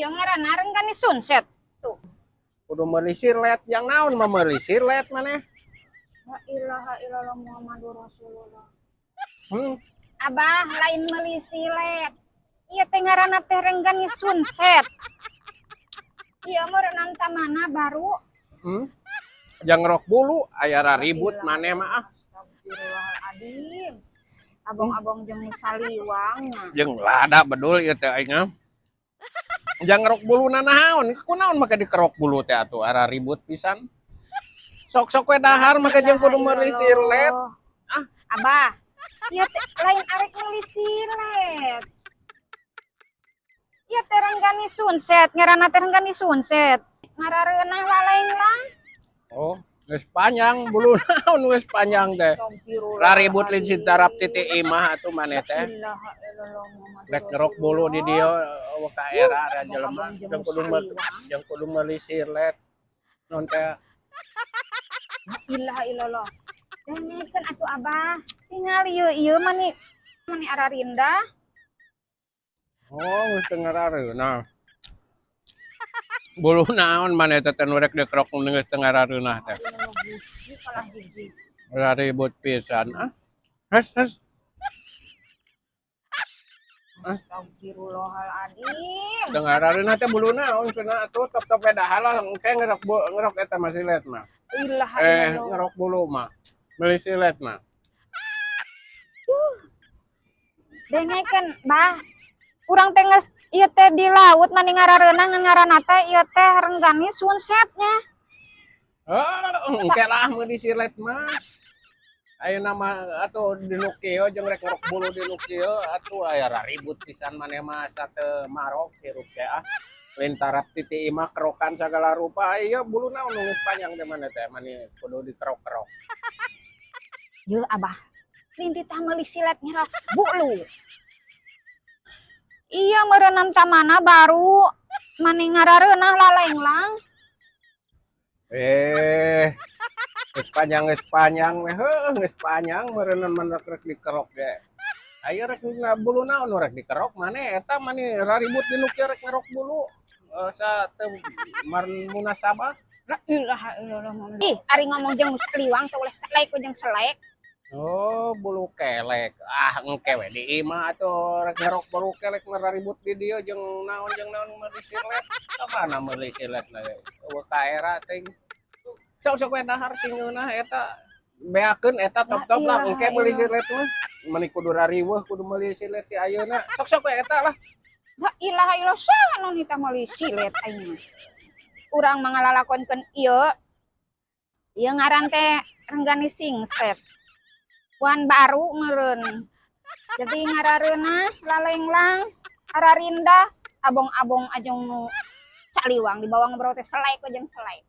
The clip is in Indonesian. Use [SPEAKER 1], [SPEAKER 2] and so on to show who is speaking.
[SPEAKER 1] Yang ngaran kan ni sunset tuh.
[SPEAKER 2] Kudu meuli silet yang naon mah meuli silet maneh.
[SPEAKER 1] La ilaha illallah Muhammadur Rasulullah.
[SPEAKER 2] Abah
[SPEAKER 1] lain meuli silet. Ieu teh ngaranna teh renggan ni sunset. Ieu meureunna tamana baru.
[SPEAKER 2] Jang rok bulu aya ribut maneh mah.
[SPEAKER 1] Astagfirullahaladzim. Abong-abong jeung saliwang.
[SPEAKER 2] Jeung lada bedul ieu teh aing. Jang rok bulu naon? Kunaon make dikerok bulu teh atuh ara ribut pisan. Sok-sok we dahar make jeung kudu meuli silet.
[SPEAKER 1] Abah, ieu teh lain arek meuli silet. Ieu teh renggani sunset, ngaranna teh renggani sunset. Ngarareunah lalaeng lang.
[SPEAKER 2] Oh, geus panjang bulu naon geus panjang teh. Raribut lin sintarap titik imah atuh maneh teh. Rek ngerok bulu di dieu ka era ra jelema jeung kudu meuli silet. Non teh
[SPEAKER 1] ilaha illallah. Dengekeun atuh Abah. Tinggal ieu mani Ararinda.
[SPEAKER 2] oh geus teu ngarareunah. Bulu naon maneh teh nu rek dikerok geus teu ngarareunah teh. Raribut pisan Has.
[SPEAKER 1] Astagfirullahaladzim.
[SPEAKER 2] Teu ngarareunah teh bulu naon cenah atuh top-top dahar lah engke ngerok eta mah silet mah.
[SPEAKER 1] Ilaha illallah.
[SPEAKER 2] Ngerok bulu mah. Meuli silet mah.
[SPEAKER 1] Dengekeun Bah. Urang teh geus ieu teh di laut mani ngarareunah ngaranna teh ieu teh renggani sunsetnya.
[SPEAKER 2] Engke lah meuli silet mah. Ayeuna mah atuh di nu kieu jeung rek ngerok bulu di nu kieu atuh aya raribut pisan maneh mah sateu marok hirup teh Lain tarap titik imah kerokan segala rupa. Ieu bulu naon nu geus panjang teh maneh teh mani kudu dikerok-kerok.
[SPEAKER 1] Yeuh Abah. Linti tah meuli silet ngerok bulu. Iya meureunna tamana baru mani ngarareunah lalaeng lang.
[SPEAKER 2] Geus panjang we geus panjang meureunna menrek rek dikerok ge. Aya rek bulu naon rek dikerok maneh eta mani raribut di nu kieu rek ngerok bulu. Sateu munasabah.
[SPEAKER 1] La ilaha illallah Muhammad. Ih, ari ngomong jeung seliwang teh oleh selek jeung selek.
[SPEAKER 2] Oh, bulu kelek. Engke we di imah atuh rek ngerok bulu kelek raribut di dieu jeung naon meuli silet. Kamana meuli silet na eueuh ka era teh. Sok-sok we dahar singeunah eta beakeun eta top-top lah engke meuli silet mah. Mani kudu rariweuh kudu meuli silet ti ayeuna. Sok-sok we eta lah.
[SPEAKER 1] La ilaha illallah saha nu tah meuli silet aing. Urang mangalalakonkeun ieu. Ieu ngaran teh renggani singset. Wan baru meureun. Jadi ngarareunah lalaeng lang Ararinda abong-abong ajong nu caliwang di bawah ngobrol teh selek jeung selek.